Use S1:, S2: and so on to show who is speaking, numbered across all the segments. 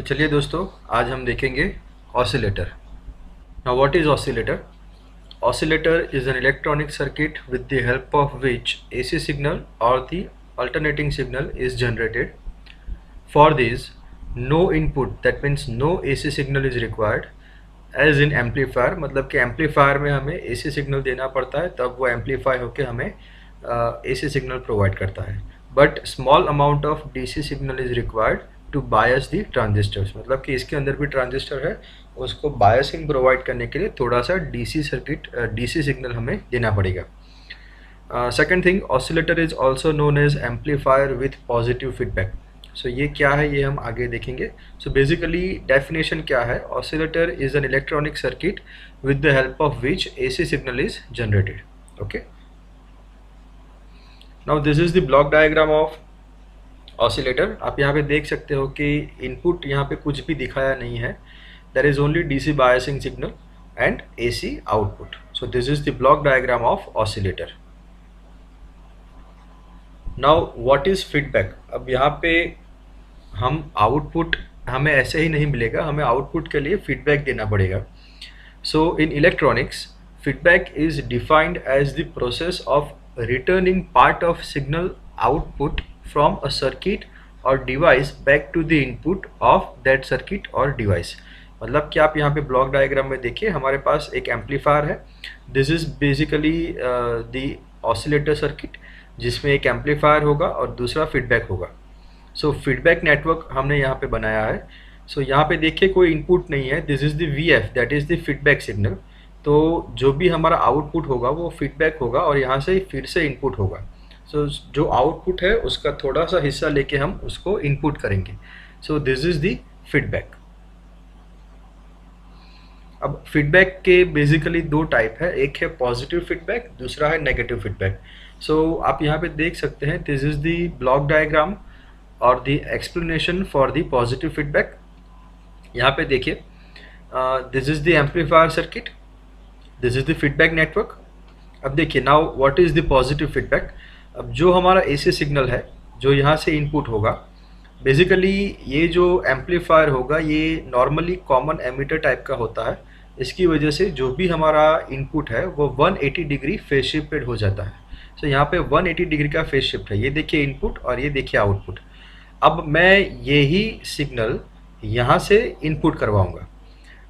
S1: चलिए दोस्तों, आज हम देखेंगे oscillator. Now what is oscillator? Oscillator is an electronic circuit with the help of which AC signal or the alternating signal is generated. For this, no input, that means no AC signal is required. As in amplifier, मतलब कि amplifier में हमें AC signal देना पड़ता है, तब वो amplify होके हमें AC signal provide करता है. But small amount of DC signal is required to bias the transistors. मतलब कि इसके अंदर भी ट्रांजिस्टर है, उसको बायसिंग प्रोवाइड करने के लिए थोड़ा सा डीसी सिग्नल हमें देना पड़ेगा. Second thing, oscillator is also known as amplifier with positive feedback. So ये क्या है, ये हम आगे देखेंगे. सो बेसिकली डेफिनेशन क्या है? Oscillator is an electronic circuit with the help of which AC signal is generated. Okay, now this is the block diagram of oscillator. आप यहाँ पे देख सकते हो कि इनपुट यहाँ पे कुछ भी दिखाया नहीं है. There is only DC biasing signal and AC output. So this is the block diagram of oscillator. Now what is feedback? अब यहाँ पे हम आउटपुट हमें ऐसे ही नहीं मिलेगा, हमें आउटपुट के लिए फीडबैक देना पड़ेगा. So in electronics, feedback is defined as the process of returning part of signal output from a circuit or device back to the input of that circuit or device. मतलब कि आप यहाँ पे block diagram में देखिए, हमारे पास एक amplifier है. This is basically the oscillator circuit, जिसमें एक एम्पलीफायर होगा और दूसरा फीडबैक होगा. सो फीडबैक नेटवर्क हमने यहाँ पे बनाया है. सो यहाँ पे देखिए कोई इनपुट नहीं है. This is the VF, that is the feedback signal. तो जो भी हमारा आउटपुट होगा वो फीडबैक होगा और यहाँ से फिर से इनपुट होगा. सो जो आउटपुट है उसका थोड़ा सा हिस्सा लेके हम उसको इनपुट करेंगे. सो दिस इज द फीडबैक. अब फीडबैक के बेसिकली दो टाइप है, एक है पॉजिटिव फीडबैक, दूसरा है नेगेटिव फीडबैक. सो आप यहाँ पे देख सकते हैं, this is the block diagram और the explanation for the positive feedback. यहाँ पे देखिए, this is the amplifier circuit, this is the feedback network. अब देखिए, now what is the positive feedback. अब जो हमारा AC सिग्नल है, जो यहाँ से इनपुट होगा, बेसिकली ये जो एम्पलीफायर होगा ये नॉर्मली कॉमन एमिटर टाइप का होता है. इसकी वजह से जो भी हमारा इनपुट है वो 180 डिग्री फेज शिफ्टेड हो जाता है. सो यहाँ पे 180 डिग्री का फेज शिफ्ट है. ये देखिए इनपुट और ये देखिए आउटपुट. अब मैं यही सिग्नल यहाँ से इनपुट करवाऊँगा.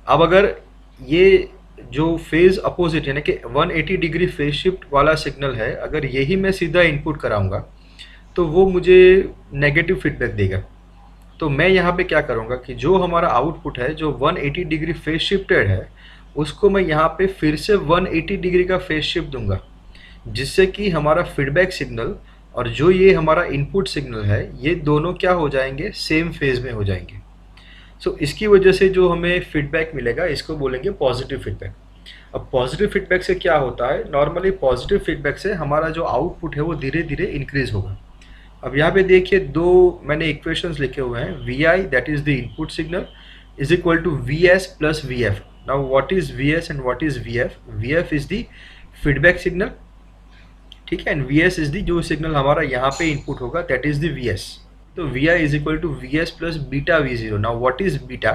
S1: अब अगर ये जो फेज अपोजिट यानी कि 180 डिग्री फेज शिफ्ट वाला सिग्नल है, अगर यही मैं सीधा इनपुट कराऊँगा तो वो मुझे नेगेटिव फीडबैक देगा. तो मैं यहाँ पे क्या करूँगा कि जो हमारा आउटपुट है जो 180 डिग्री फेज शिफ्टेड है, उसको मैं यहाँ पे फिर से 180 डिग्री का फेज शिफ्ट दूंगा, जिससे कि हमारा फीडबैक सिग्नल और जो ये हमारा इनपुट सिग्नल है ये दोनों क्या हो जाएंगे, सेम फेज में हो जाएंगे. सो इसकी वजह से जो हमें फीडबैक मिलेगा इसको बोलेंगे पॉजिटिव फीडबैक. अब पॉजिटिव फीडबैक से क्या होता है, नॉर्मली पॉजिटिव फीडबैक से हमारा जो आउटपुट है वो धीरे धीरे इंक्रीज होगा. अब यहाँ पे देखिए दो मैंने इक्वेशंस लिखे हुए हैं. VI that is the input signal is equal to VS plus VF. Now what is VS and what is VF? VF is the feedback signal, ठीक है, एंड VS इज द जो सिग्नल हमारा यहाँ पे input होगा, that is the VS. तो VI is equal to VS plus beta V0. Now what is beta?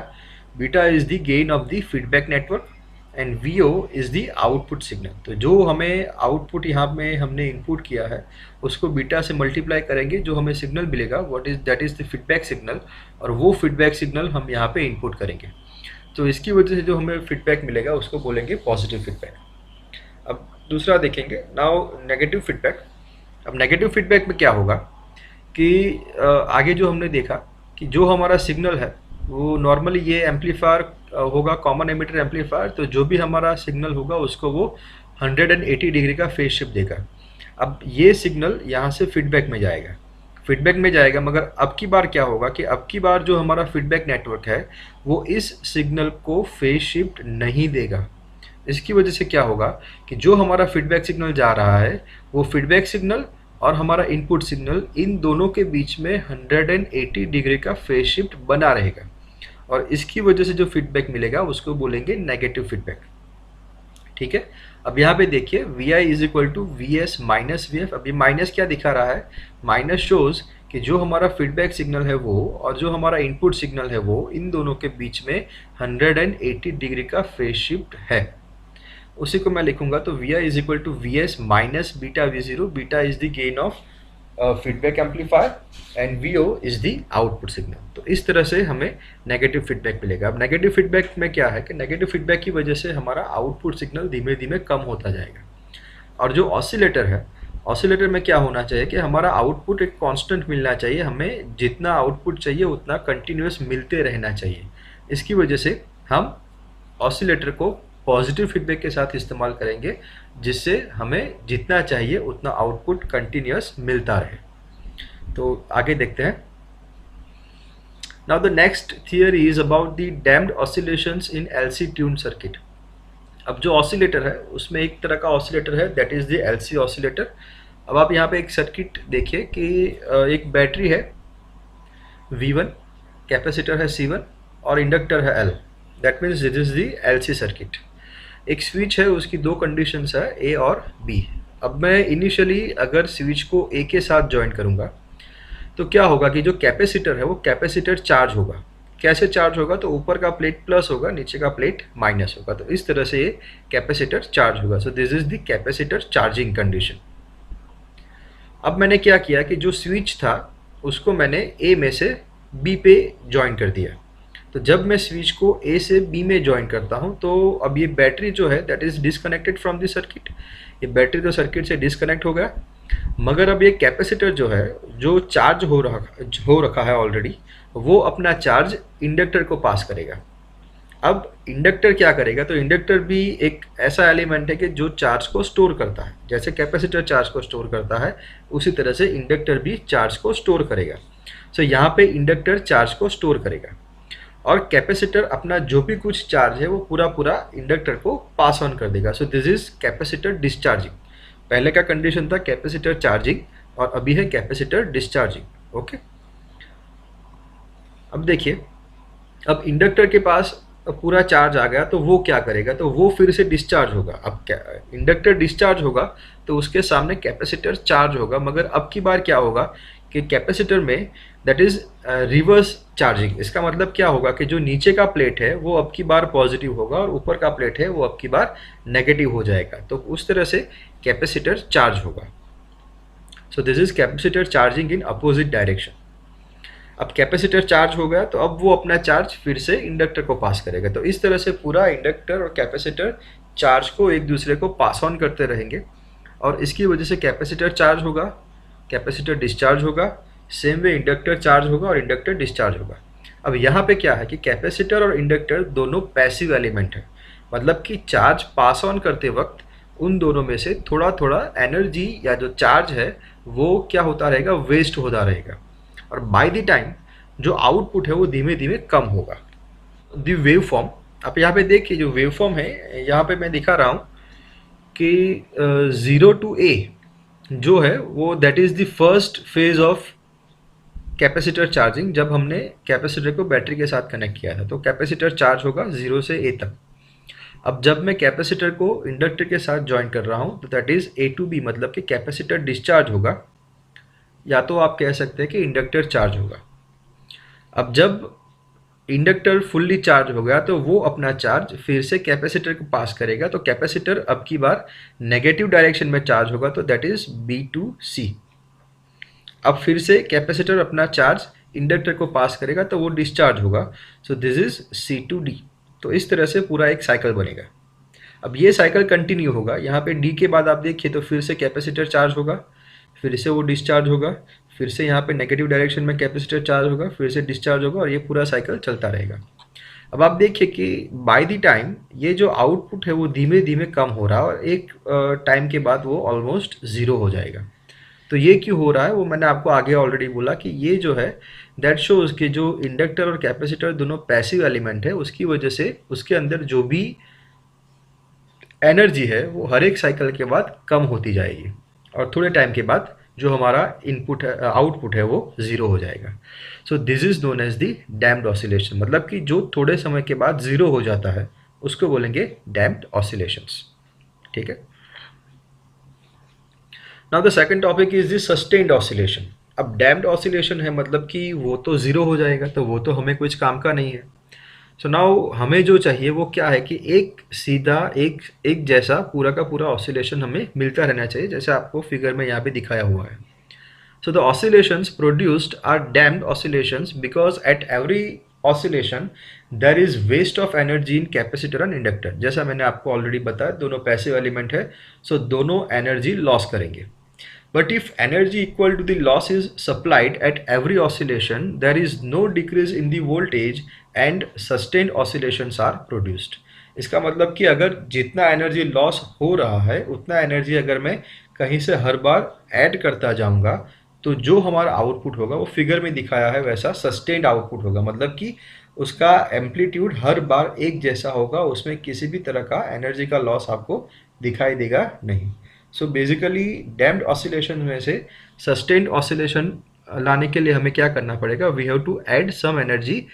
S1: Beta is the gain of the feedback network and VO is the output signal. तो जो हमें output यहाँ में हमने input किया है उसको बीटा से मल्टीप्लाई करेंगे, जो हमें सिग्नल मिलेगा what is that is the feedback signal, और वो फीडबैक सिग्नल हम यहाँ पे इनपुट करेंगे. तो इसकी वजह से जो हमें फीडबैक मिलेगा उसको बोलेंगे पॉजिटिव फीडबैक. अब दूसरा देखेंगे, नाउ नेगेटिव फीडबैक. अब नेगेटिव फीडबैक में क्या होगा कि आगे जो हमने देखा कि जो हमारा सिग्नल है वो नॉर्मली ये एम्पलीफायर होगा, कॉमन एमिटर एम्पलीफायर. तो जो भी हमारा सिग्नल होगा उसको वो 180 डिग्री का फेज शिफ्ट देगा. अब ये सिग्नल यहाँ से फीडबैक में जाएगा, मगर अब की बार क्या होगा कि अब की बार जो हमारा फीडबैक नेटवर्क है वो इस सिग्नल को फेज शिफ्ट नहीं देगा. इसकी वजह से क्या होगा कि जो हमारा फीडबैक सिग्नल जा रहा है वो फीडबैक सिग्नल और हमारा इनपुट सिग्नल इन दोनों के बीच में 180 डिग्री का फेज शिफ्ट बना रहेगा, और इसकी वजह से जो फीडबैक मिलेगा उसको बोलेंगे नेगेटिव फीडबैक. ठीक है, अब यहाँ पे देखिए VI is equal to VS minus VF. अब ये माइनस क्या दिखा रहा है? माइनस शोज कि जो हमारा फीडबैक सिग्नल है वो और जो हमारा इनपुट सिग्नल है वो इन दोनों के बीच में 180 डिग्री का फेज शिफ्ट है। उसी को मैं लिखूंगा तो Vi is equal to v s minus beta v zero. Beta is the gain of feedback amplifier and Vo is the output signal. तो इस तरह से हमें नेगेटिव फीडबैक मिलेगा। अब नेगेटिव फीडबैक में क्या है कि नेगेटिव फीडबैक की वजह से हमारा आउटपुट सिग्नल धीमे धीमे कम होता जाएगा। और जो ऑसिलेटर है, ऑसिलेटर में क्या होना चाहिए कि हमारा आउटपुट एक कांस्टेंट मिलना चाहिए, हमें जितना आउटपुट चाहिए उतना कंटिन्यूस मिलते रहना चाहिए। इसकी वजह से हम ऑसिलेटर को पॉजिटिव फीडबैक के साथ इस्तेमाल करेंगे, जिससे हमें जितना चाहिए उतना आउटपुट कंटिन्यूस मिलता रहे। तो आगे देखते हैं। Now the next theory is about the damped oscillations in LC tune circuit. अब जो ऑसिलेटर है उसमें एक तरह का ऑसिलेटर है, that is the LC oscillator. अब आप यहाँ पे एक सर्किट देखिए कि एक बैटरी है V1, कैपेसिटर है C1 और इंडक्टर है L। That means this is the LC circuit. एक स्विच है, उसकी दो कंडीशंस है A और B। अब मैं इनिशियली अगर स्विच को A के साथ ज्वाइन करूँगा तो क्या होगा कि जो कैपेसिटर है वो कैपेसिटर चार्ज होगा। कैसे चार्ज होगा? तो ऊपर का प्लेट प्लस होगा, नीचे का प्लेट माइनस होगा। तो इस तरह से ये कैपेसिटर चार्ज होगा। सो this is the capacitor charging condition. अब मैंने क्या किया कि जो स्विच था उसको मैंने A में से B पे ज्वाइन कर दिया। तो जब मैं स्विच को A से B में ज्वाइन करता हूँ तो अब ये बैटरी जो है that is disconnected from the circuit. ये बैटरी तो सर्किट से डिस्कनेक्ट हो गया, मगर अब ये कैपेसिटर जो है जो चार्ज हो रखा है ऑलरेडी, वो अपना चार्ज इंडक्टर को पास करेगा। अब इंडक्टर क्या करेगा? तो इंडक्टर भी एक ऐसा एलिमेंट है कि जो चार्ज को स्टोर करता है। जैसे कैपेसिटर चार्ज को स्टोर करता है उसी तरह से इंडक्टर भी चार्ज को स्टोर करेगा। सो यहाँ पे इंडक्टर चार्ज को स्टोर करेगा और कैपेसिटर अपना जो भी कुछ चार्ज है वो पूरा पूरा इंडक्टर को पास ऑन कर देगा। सो दिस इज कैपेसिटर डिस्चार्जिंग। पहले का कंडीशन था कैपेसिटर चार्जिंग और अभी है कैपेसिटर डिस्चार्जिंग। ओके, अब देखिए, अब इंडक्टर के पास पूरा चार्ज आ गया तो वो क्या करेगा? तो वो फिर से डिस्चार्ज होगा। अब क्या, इंडक्टर डिस्चार्ज होगा तो उसके सामने कैपेसिटर चार्ज होगा, मगर अब की बार क्या होगा कि कैपेसिटर में दैट इज रिवर्स चार्जिंग। इसका मतलब क्या होगा कि जो नीचे का प्लेट है वो अब की बार पॉजिटिव होगा और ऊपर का प्लेट है वो अब की बार नेगेटिव हो जाएगा। तो उस तरह से कैपेसिटर चार्ज होगा। सो this is capacitor charging in opposite direction. अब कैपेसिटर चार्ज हो गया तो अब वो अपना चार्ज फिर से इंडक्टर को पास करेगा। तो इस तरह से पूरा इंडक्टर और कैपेसिटर चार्ज को एक दूसरे को पास ऑन करते रहेंगे और इसकी वजह से कैपेसिटर चार्ज होगा, कैपेसिटर डिस्चार्ज होगा, सेम वे इंडक्टर चार्ज होगा और इंडक्टर डिस्चार्ज होगा। अब यहाँ पे क्या है कि कैपेसिटर और इंडक्टर दोनों पैसिव एलिमेंट है, मतलब कि चार्ज पास ऑन करते वक्त उन दोनों में से थोड़ा थोड़ा एनर्जी या जो चार्ज है वो क्या होता रहेगा? वेस्ट होता रहेगा और बाय द टाइम जो आउटपुट है वो धीमे धीमे कम होगा। द वेव फॉर्म, आप यहाँ पे देखिए जो वेव फॉर्म है यहाँ पे मैं दिखा रहा हूँ कि 0 to A जो है वो that is the first phase of capacitor charging. जब हमने कैपेसिटर को बैटरी के साथ कनेक्ट किया था तो कैपेसिटर चार्ज होगा 0 से A तक। अब जब मैं कैपेसिटर को इंडक्टर के साथ ज्वाइन कर रहा हूँ तो that is A to B, मतलब कि कैपेसिटर डिस्चार्ज होगा या तो आप कह सकते हैं कि इंडक्टर चार्ज होगा। अब जब इंडक्टर फुल्ली चार्ज हो गया तो वो अपना चार्ज फिर से कैपेसिटर को पास करेगा। तो कैपेसिटर अब की बार नेगेटिव डायरेक्शन में चार्ज होगा तो that is B to C। अब फिर से कैपेसिटर अपना चार्ज इंडक्टर को पास करेगा तो वो डिस्चार्ज होगा। सो this is C to D। तो इस तरह से पूरा एक साइकिल बनेगा। अब ये साइकिल कंटिन्यू होगा। यहाँ पे D के बाद आप देखिए तो फिर से कैपेसिटर चार्ज होगा, फिर से वो डिस्चार्ज होगा, फिर से यहाँ पे नेगेटिव डायरेक्शन में कैपेसिटर चार्ज होगा, फिर से डिस्चार्ज होगा और ये पूरा साइकिल चलता रहेगा। अब आप देखिए कि बाय द टाइम ये जो आउटपुट है वो धीमे धीमे कम हो रहा है और एक टाइम के बाद वो ऑलमोस्ट ज़ीरो हो जाएगा। तो ये क्यों हो रहा है वो मैंने आपको आगे ऑलरेडी बोला कि ये जो है दैट शोज़ कि जो इंडक्टर और कैपेसिटर दोनों पैसिव एलिमेंट है, उसकी वजह से उसके अंदर जो भी एनर्जी है वो हर एक साइकिल के बाद कम होती जाएगी और थोड़े टाइम के बाद जो हमारा इनपुट है आउटपुट है वो ज़ीरो हो जाएगा। So this is known as the damped oscillation, मतलब कि जो थोड़े समय के बाद ज़ीरो हो जाता है उसको बोलेंगे डैम्प्ड ऑसिलेशंस। ठीक है। Now the second topic is the sustained oscillation. अब डैम्प्ड ऑसिलेशन है मतलब कि वो तो ज़ीरो हो जाएगा, तो वो तो हमें कुछ काम का नहीं है। सो नाउ हमें जो चाहिए वो क्या है कि एक सीधा एक एक जैसा पूरा का पूरा ऑसिलेशन हमें मिलता रहना चाहिए, जैसे आपको फिगर में यहाँ पे दिखाया हुआ है। So the oscillations produced are damped oscillations because at every oscillation there is waste of energy in capacitor and inductor। जैसा मैंने आपको ऑलरेडी बताया, दोनों पैसिव एलिमेंट है, सो दोनों एनर्जी लॉस करेंगे। But if energy equal to the loss is supplied at every oscillation, there is no decrease in the voltage and sustained oscillations are produced। इसका मतलब कि अगर जितना एनर्जी लॉस हो रहा है उतना एनर्जी अगर मैं कहीं से हर बार ऐड करता जाऊंगा, तो जो हमारा आउटपुट होगा वो फिगर में दिखाया है वैसा सस्टेन्ड आउटपुट होगा। मतलब कि उसका एम्पलीट्यूड हर बार एक जैसा होगा, उसमें किसी भी तरह का एनर्जी का लॉस आपको दिखाई देगा नहीं। सो बेसिकली डैम्प्ड ऑसिलेशन में से सस्टेन्ड ऑसिलेशन लाने के लिए हमें क्या करना पड़ेगा, we have to add some energy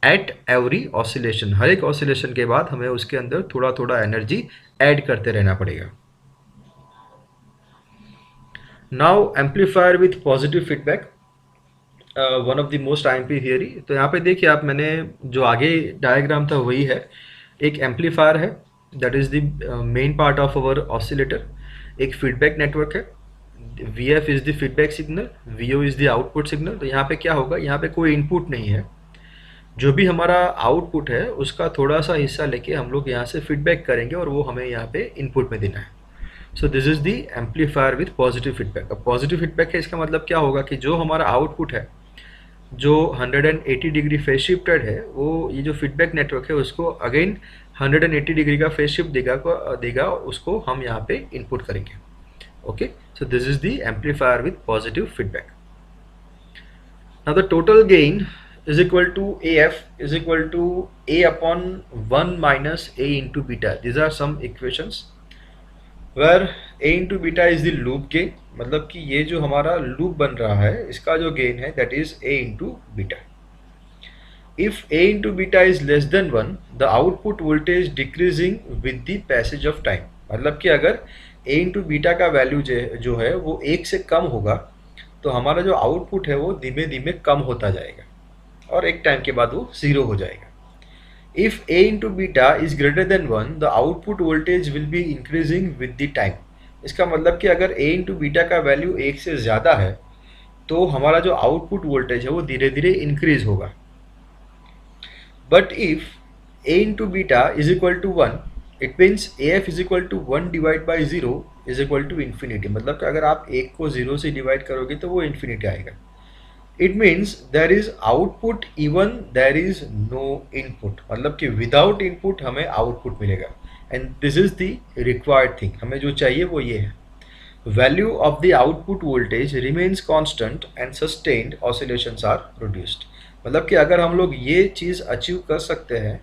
S1: at every oscillation. हर एक ऑसिलेशन के बाद हमें उसके अंदर थोड़ा थोड़ा एनर्जी ऐड करते रहना पड़ेगा। Now amplifier with positive feedback, one of the most IMP theory. तो यहाँ पे देखिए आप, मैंने जो आगे डायग्राम था वही है। एक एम्पलीफायर है, that is the main part of our oscillator. एक फीडबैक नेटवर्क है, VF is the feedback signal, VO is the output signal. तो यहाँ पे क्या होगा, यहाँ पे कोई इनपुट नहीं है, जो भी हमारा आउटपुट है उसका थोड़ा सा हिस्सा लेके हम लोग यहाँ से फीडबैक करेंगे और वो हमें यहाँ पे इनपुट में देना है। So this is the amplifier with positive feedback. अब पॉजिटिव फीडबैक है, इसका मतलब क्या होगा कि जो हमारा आउटपुट है जो 180 डिग्री फेज शिफ्टेड है, वो ये जो फीडबैक नेटवर्क है उसको अगेन 180 डिग्री का फेज शिफ्ट देगा, उसको हम यहाँ पे इनपुट करेंगे। Okay, so this is the amplifier with positive feedback. Now the total gain is equal to AF is equal to A upon 1 minus A into beta। These are some equations where A into beta is the loop gain। मतलब कि ये जो हमारा loop बन रहा है इसका जो गेन है that is A into beta। If A into beta is less than 1, the output voltage decreasing with the passage of time। मतलब कि अगर A into beta का वैल्यू जो है वो 1 से कम होगा तो हमारा जो आउटपुट है वो धीमे धीमे कम होता जाएगा और एक टाइम के बाद वो 0 हो जाएगा। If A into beta is greater than 1, the output voltage will be increasing with the time। इसका मतलब कि अगर A into beta का वैल्यू 1 से ज़्यादा है तो हमारा जो आउटपुट वोल्टेज है वो धीरे धीरे इंक्रीज होगा। But if A into beta is equal to 1, it means AF is equal to 1 divided by 0 is equal to infinity। मतलब कि अगर आप 1 को 0 से डिवाइड करोगे तो वो इन्फिनिटी आएगा। It means there is output even there is no input। मतलब कि without input हमें output मिलेगा। And this is the required thing। हमें जो चाहिए वो ये है, value of the output voltage remains constant and sustained oscillations are produced। मतलब कि अगर हम लोग ये चीज़ अचीव कर सकते हैं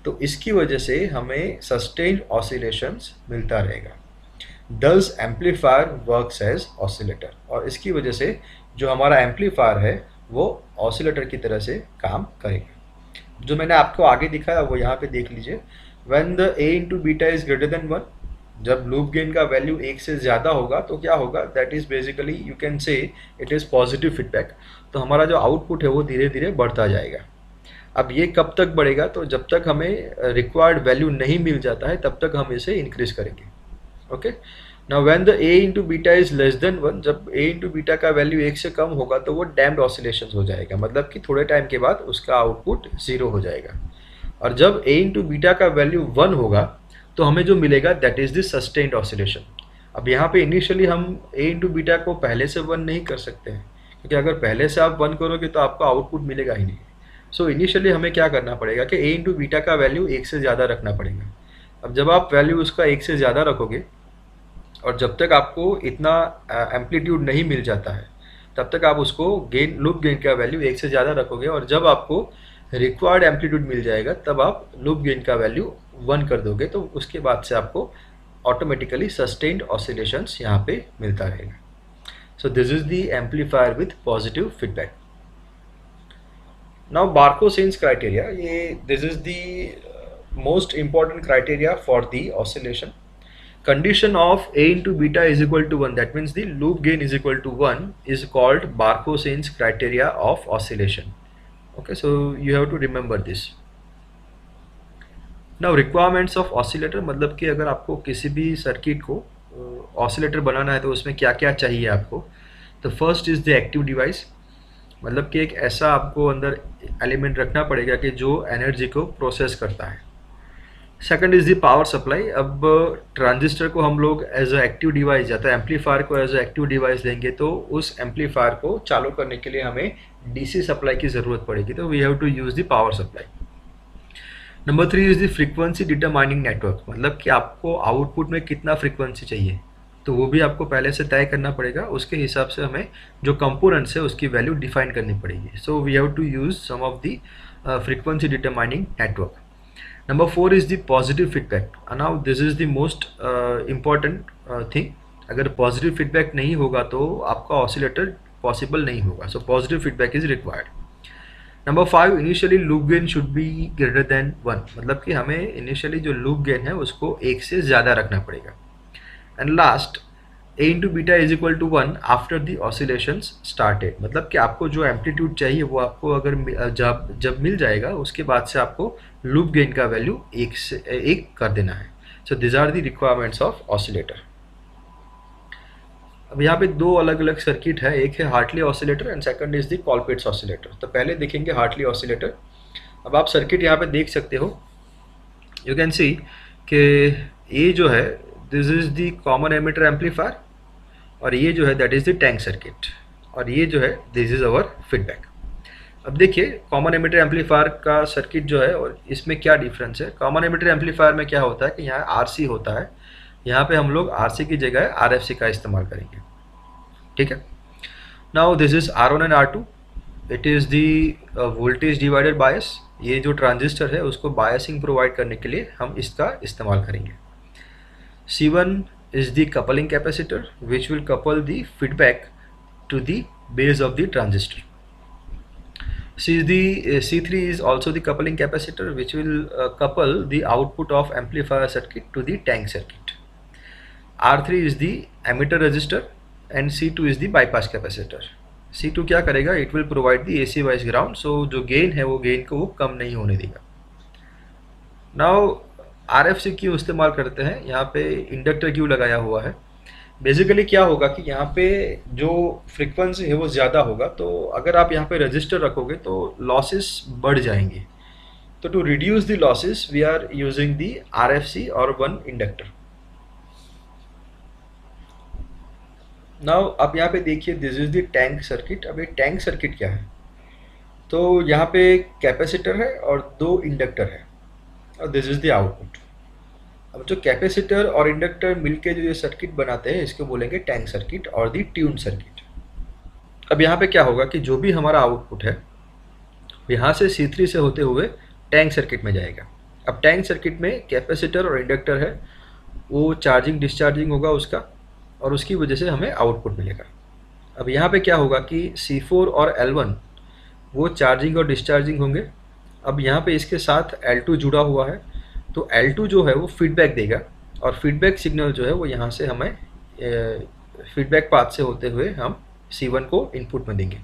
S1: तो इसकी वजह से हमें sustained oscillations मिलता रहेगा। Thus amplifier works as oscillator। और इसकी वजह से जो हमारा एम्पलीफायर है वो ऑसिलेटर की तरह से काम करेगा। जो मैंने आपको आगे दिखाया वो यहाँ पे देख लीजिए। When the A into beta is greater than 1, जब लूप गेन का वैल्यू 1 से ज़्यादा होगा तो क्या होगा, that is basically you can say it is positive feedback. तो हमारा जो आउटपुट है वो धीरे धीरे बढ़ता जाएगा। अब ये कब तक बढ़ेगा, तो जब तक हमें रिक्वायर्ड वैल्यू नहीं मिल जाता है तब तक हम इसे इंक्रीज करेंगे। Okay, now when the A into beta is less than 1, जब A into beta का वैल्यू 1 से कम होगा तो वो डैम्प्ड ऑसिलेशंस हो जाएगा। मतलब कि थोड़े टाइम के बाद उसका आउटपुट 0 हो जाएगा। और जब A into beta का वैल्यू 1 होगा तो हमें जो मिलेगा that is the sustained oscillation. अब यहाँ पे इनिशियली हम A into beta को पहले से 1 नहीं कर सकते हैं, क्योंकि अगर पहले से आप 1 करोगे तो आपको आउटपुट मिलेगा ही नहीं। सो इनिशियली हमें क्या करना पड़ेगा कि A into beta का वैल्यू 1 से ज़्यादा रखना पड़ेगा। अब जब आप वैल्यू उसका 1 से ज़्यादा रखोगे और जब तक आपको इतना एम्पलीट्यूड नहीं मिल जाता है तब तक आप उसको गेन लूप गेन का वैल्यू 1 से ज़्यादा रखोगे, और जब आपको रिक्वायर्ड एम्पलीट्यूड मिल जाएगा तब आप लूप गेन का वैल्यू 1 कर दोगे। तो उसके बाद से आपको ऑटोमेटिकली सस्टेन्ड ऑसिलेशंस यहाँ पे मिलता रहेगा। So this is the amplifier with positive feedback. Now Barkhausen criteria, ये this is the most important criteria for the oscillation. condition of A into beta is equal to 1, that means the loop gain is equal to 1, is called Barkhose's criteria of oscillation. Okay, so you have to remember this. Now requirements of oscillator, मतलब कि अगर आपको किसी भी circuit को oscillator बनाना है तो उसमें क्या क्या चाहिए आपको. तो first is the active device, मतलब कि एक ऐसा आपको अंदर एलिमेंट रखना पड़ेगा कि जो एनर्जी को प्रोसेस करता है. Second is the power supply. अब ट्रांजिस्टर को हम लोग एज अ एक्टिव डिवाइस या तो एम्पलीफायर को एज अ एक्टिव डिवाइस लेंगे तो उस एम्पलीफायर को चालू करने के लिए हमें डीसी सप्लाई की ज़रूरत पड़ेगी, तो we have to use the power supply. Number 3 is the frequency determining network, मतलब कि आपको आउटपुट में कितना फ्रीक्वेंसी चाहिए तो वो भी आपको पहले से तय करना पड़ेगा. उसके हिसाब से हमें जो कंपोनेंट्स है उसकी वैल्यू डिफाइन करनी पड़ेगी. So we have to use some of the frequency determining network. Number 4 is the positive feedback. Now this is the most important thing. अगर positive feedback नहीं होगा तो आपका oscillator possible नहीं होगा. So positive feedback is required. Number 5, initially loop gain should be greater than 1. मतलब कि हमें initially जो loop gain है उसको 1 से ज़्यादा रखना पड़ेगा. And last, A into beta is equal to 1 after the oscillations started. मतलब कि आपको जो एम्पलीट्यूड चाहिए वो आपको अगर जब मिल जाएगा उसके बाद से आपको लूप गेन का वैल्यू 1 कर देना है. So this are the requirements of oscillator. अब यहाँ पे दो अलग अलग सर्किट है, एक है Hartley oscillator and second is the Colpitts oscillator. तो पहले देखेंगे हार्टली ऑसिलेटर. अब आप सर्किट यहाँ पे देख सकते हो, यू कैन सी कि ये जो है this is the common emitter amplifier और ये जो है that is the tank circuit और ये जो है दिस इज़ आवर फीडबैक. अब देखिए कॉमन एमिटर एम्पलीफायर का सर्किट जो है और इसमें क्या डिफरेंस है. कॉमन एमिटर एम्पलीफायर में क्या होता है कि यहाँ आरसी होता है, यहाँ पे हम लोग आरसी की जगह आरएफसी का इस्तेमाल करेंगे. ठीक है. Now this is R1 and R2. It is the voltage divided bias. ये जो ट्रांजिस्टर है उसको बायसिंग प्रोवाइड करने के लिए हम इसका इस्तेमाल करेंगे. C1 is the coupling capacitor which will couple the feedback to the base of the transistor. C3 is also the coupling capacitor which will couple the output of amplifier circuit to the tank circuit. R3 is the emitter resistor and C2 is the bypass capacitor. C2 क्या करेगा, it will provide the AC bias ground, so जो gain है वो gain को वो कम नहीं होने देगा. Now RFC क्यों इस्तेमाल करते हैं, यहाँ पे इंडक्टर क्यों लगाया हुआ है. बेसिकली क्या होगा कि यहाँ पे जो फ्रीक्वेंसी है वो ज़्यादा होगा, तो अगर आप यहाँ पे रजिस्टर रखोगे तो लॉसेस बढ़ जाएंगे. तो to reduce the losses we are using the RFC और वन इंडक्टर. नाउ आप यहाँ पे देखिए this is the tank circuit. अब ये टैंक सर्किट क्या है, तो यहाँ पे कैपेसिटर है और दो इंडक्टर है और दिस इज द आउटपुट. अब जो कैपेसिटर और इंडक्टर मिलके जो ये सर्किट बनाते हैं इसको बोलेंगे टैंक सर्किट और दी ट्यून सर्किट. अब यहाँ पे क्या होगा कि जो भी हमारा आउटपुट है यहाँ से C3 से होते हुए टैंक सर्किट में जाएगा. अब टैंक सर्किट में कैपेसिटर और इंडक्टर है, वो चार्जिंग डिस्चार्जिंग होगा उसका और उसकी वजह से हमें आउटपुट मिलेगा. अब यहाँ पे क्या होगा कि C4 और L1 वो चार्जिंग और डिस्चार्जिंग होंगे. अब यहाँ पे इसके साथ L2 जुड़ा हुआ है, तो L2 जो है वो फीडबैक देगा और फीडबैक सिग्नल जो है वो यहाँ से हमें फीडबैक पाथ से होते हुए हम C1 को इनपुट में देंगे.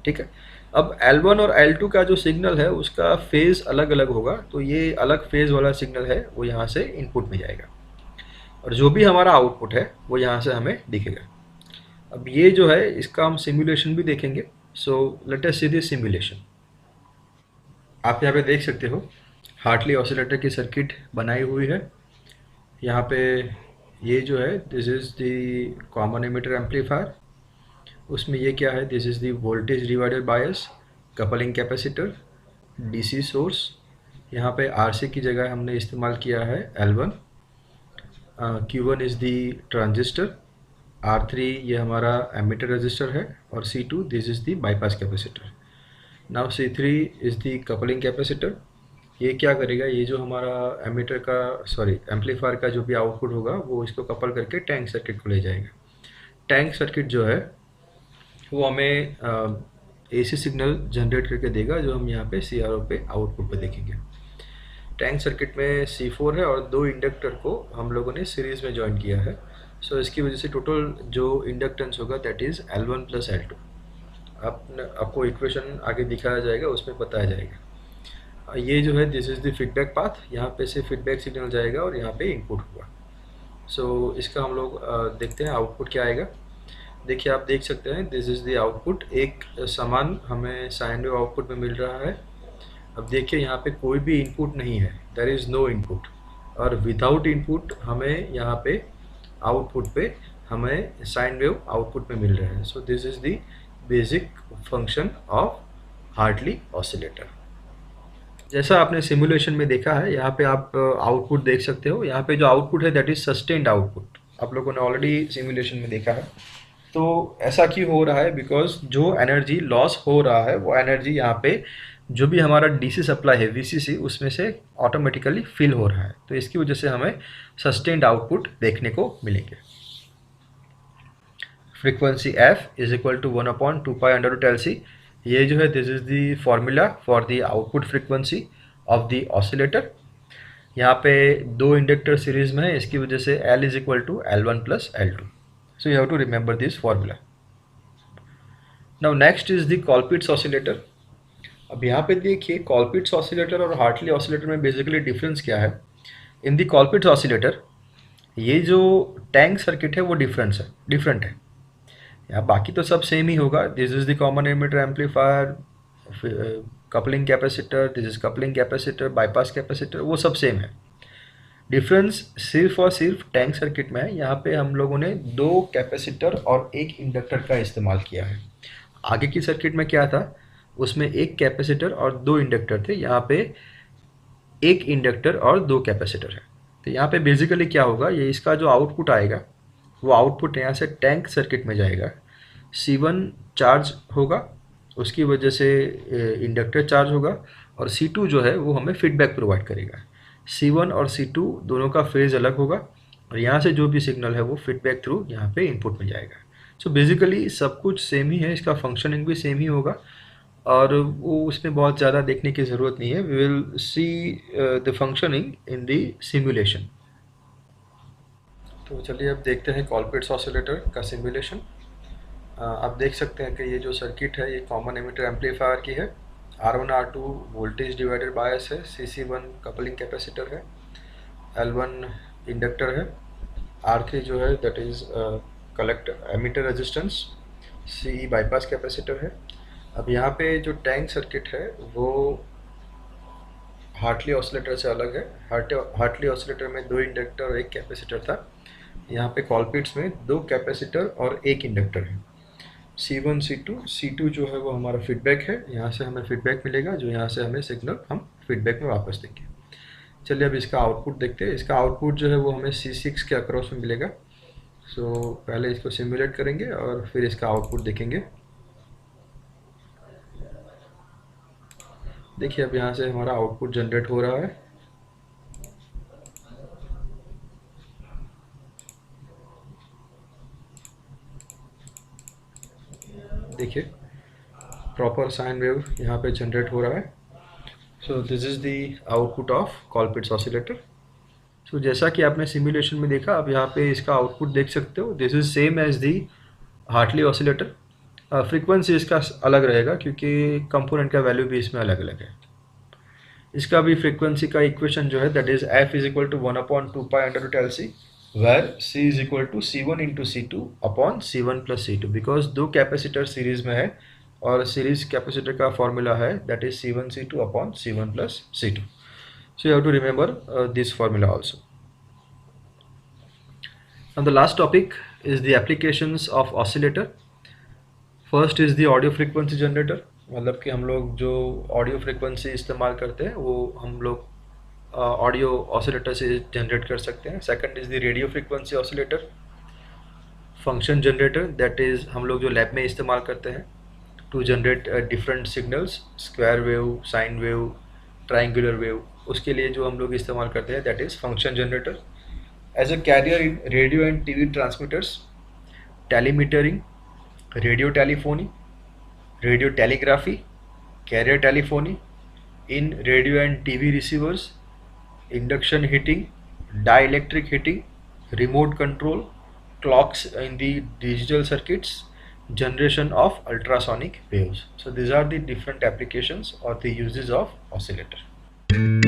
S1: ठीक है. अब L1 और L2 का जो सिग्नल है उसका फेज़ अलग अलग होगा, तो ये अलग फेज़ वाला सिग्नल है वो यहाँ से इनपुट में जाएगा और जो भी हमारा आउटपुट है वो यहाँ से हमें दिखेगा. अब ये जो है इसका हम सिमुलेशन भी देखेंगे. So let us see this simulation. आप यहाँ पे देख सकते हो हार्टली ऑसिलेटर की सर्किट बनाई हुई है. यहाँ पे ये जो है this is the common emitter amplifier. उसमें ये क्या है, this is the voltage divided bias, coupling capacitor, DC source. यहाँ पे आरसी की जगह हमने इस्तेमाल किया है L1. Q1 is the transistor, R3 ये हमारा एमिटर रजिस्टर है और C2 this is the bypass capacitor. Now C3 is the coupling capacitor. ये क्या करेगा, ये जो हमारा एमिटर का एम्पलीफायर का जो भी आउटपुट होगा वो इसको कपल करके टैंक सर्किट को ले जाएगा. टैंक सर्किट जो है वो हमें AC सिग्नल जनरेट करके देगा जो हम यहाँ पे CRO पे आउटपुट पे देखेंगे. टैंक सर्किट में C4 है और 2 इंडक्टर को हम लोगों ने सीरीज में ज्वाइन किया है। सो इसकी वजह से टोटल जो इंडक्टेंस होगा that is L1 plus L2। आपको इक्वेशन आगे दिखाया जाएगा, उसमें बताया जाएगा। ये जो है this is the feedback path, यहाँ पे से फीडबैक सिग्नल जाएगा और यहाँ पे इनपुट होगा। सो इसका हम लोग देखते हैं आउटपुट क्या आएगा। देखिए आप देख सकते हैं दिस इज़ द आउटपुट, एक समान हमें साइन वेव आउटपुट में मिल रहा है। अब देखिए यहाँ पे कोई भी इनपुट नहीं है, देयर इज़ नो इनपुट, और विदाउट इनपुट हमें यहाँ पे आउटपुट पे हमें साइन वेव आउटपुट में मिल रहा है। So this is the basic function of Hartley oscillator. जैसा आपने सिमुलेशन में देखा है, यहाँ पे आप आउटपुट देख सकते हो। यहाँ पे जो आउटपुट है दैट इज सस्टेन्ड आउटपुट, आप लोगों ने ऑलरेडी सिमुलेशन में देखा है। तो ऐसा क्यों हो रहा है? बिकॉज जो एनर्जी लॉस हो रहा है वो एनर्जी यहाँ पे जो भी हमारा डीसी सप्लाई है VCC, उसमें से ऑटोमेटिकली फिल हो रहा है। तो इसकी वजह से हमें सस्टेन्ड आउटपुट देखने को मिलेंगे। Frequency F is equal to 1/2π√LC। ये जो है this is the formula for the output frequency of the oscillator. यहाँ पे 2 इंडक्टर सीरीज में है, इसकी वजह से L is equal to L1 plus L2। So you have to remember this formula. Now next is the Colpitts oscillator. अब यहाँ पे देखिए कॉलपिट्स ऑसिलेटर और हार्टली ऑसिलेटर में बेसिकली डिफरेंस क्या है। इन द कॉलपिट्स ऑसिलेटर ये जो टैंक सर्किट है वो डिफरेंट है। यहाँ बाकी तो सब सेम ही होगा। This is the common emitter amplifier, coupling capacitor, this is coupling capacitor, bypass capacitor, वो सब सेम है। डिफरेंस सिर्फ और सिर्फ टैंक सर्किट में है। यहाँ पे हम लोगों ने 2 कैपेसिटर और 1 इंडक्टर का इस्तेमाल किया है। आगे की सर्किट में क्या था, उसमें 1 कैपेसिटर और 2 इंडक्टर थे। यहाँ पे 1 इंडक्टर और 2 कैपेसिटर है। तो यहाँ पे बेसिकली क्या होगा, ये इसका जो आउटपुट आएगा वो आउटपुट यहाँ से टैंक सर्किट में जाएगा। C1 चार्ज होगा, उसकी वजह से इंडक्टर चार्ज होगा, और C2 जो है वो हमें फीडबैक प्रोवाइड करेगा। C1 और C2 दोनों का फेज अलग होगा, और यहाँ से जो भी सिग्नल है वो फीडबैक थ्रू यहाँ पे इनपुट में जाएगा। सो बेसिकली सब कुछ सेम ही है, इसका फंक्शनिंग भी सेम ही होगा, और वो उसमें बहुत ज़्यादा देखने की ज़रूरत नहीं है। We will see the functioning in the simulation. तो चलिए अब देखते हैं कॉलपिट्स ऑसिलेटर का सिमुलेशन। आप देख सकते हैं कि ये जो सर्किट है ये कॉमन एमिटर एम्पलीफायर की है। R1 R2 voltage divider bias है, CC1 कपलिंग कैपेसिटर है, L1 इंडक्टर है, R3 जो है that is collector emitter resistance, CE bypass capacitor है। अब यहाँ पे जो टैंक सर्किट है वो हार्टली ऑसिलेटर से अलग है। हार्टली ऑसिलेटर में 2 इंडक्टर और 1 कैपेसिटर था। यहाँ पे कॉलपिट्स में 2 कैपेसिटर और 1 इंडक्टर है। C1 C2 जो है वो हमारा फीडबैक है, यहाँ से हमें फीडबैक मिलेगा, जो यहाँ से हमें सिग्नल हम फीडबैक में वापस देंगे। चलिए अब इसका आउटपुट देखते हैं। इसका आउटपुट जो है वो हमें C6 के अक्रॉस में मिलेगा। सो पहले इसको सिमुलेट करेंगे और फिर इसका आउटपुट देखेंगे। देखिए अब यहाँ से हमारा आउटपुट जनरेट हो रहा है। देखिए प्रॉपर साइन वेव यहाँ पे जनरेट हो रहा है। So this is the output of Colpitts oscillator. So जैसा कि आपने सिमुलेशन में देखा, अब यहाँ पे इसका आउटपुट देख सकते हो। This is same as the Hartley oscillator. Frequency इसका अलग रहेगा क्योंकि कंपोनेंट का वैल्यू भी इसमें अलग अलग है। इसका भी फ्रीक्वेंसी का इक्वेशन जो है that is F is equal to 1/2π√LC, where C is equal to C1 into C2 upon C1 plus C2, because 2 capacitor series में है और सीरीज कैपेसिटर का फॉर्मूला है that is C1 C2 upon C1 plus C2. So you have to remember this formula also. And the last topic is the applications of oscillator. First is the audio frequency generator, मतलब कि हम लोग जो audio frequency इस्तेमाल करते हैं वो हम लोग ऑडियो ऑसिलेटर से जनरेट कर सकते हैं। Second is the radio frequency oscillator. Function generator that is हम लोग जो लैब में इस्तेमाल करते हैं to generate different signals, square wave, sine wave, triangular wave, उसके लिए जो हम लोग इस्तेमाल करते हैं that is function generator. As a carrier in radio and TV transmitters, telemetering, radio telephony, radio telegraphy, carrier telephony, in radio and TV receivers, induction heating, dielectric heating, remote control, clocks in the digital circuits, generation of ultrasonic waves. So these are the different applications or the uses of oscillator.